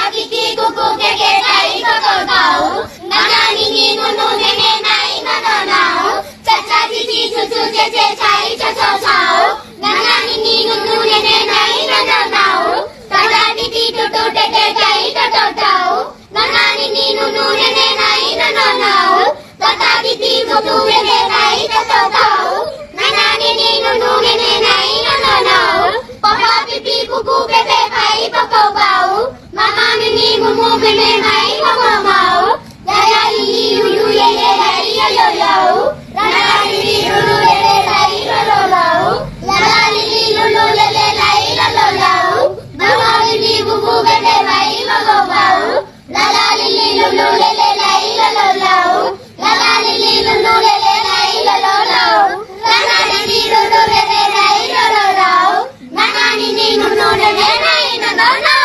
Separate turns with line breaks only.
Titi kuku keke tai koko kau Nana nini nunu nene nai nono nau Chacha titi chuchu cheche chai chocho chau Nana nini nunu nene nai nono nau Tata titi tutu teke tai toto tau Nana nini nunu nene nai nono nau Tata titi tutu teke tai toto tau Nana nini nunu nene nai nono nau Papa pipi kuku pepe pai poko bau Mama nini mumu meme mai mama mau Yaya lili lulu ye ye lai yo yo yo Lala lili lulu ye ye lai lo lo lo Lala lili lulu ye ye lai lo lo lo Mama lili mumu meme mai mama mau Lala lili lulu ye ye lai lo lo lo Lala lili lulu ye ye lai lo lo lo Lala lili lulu ye ye lai lo lo lo Nana nini nunu nene nai no no no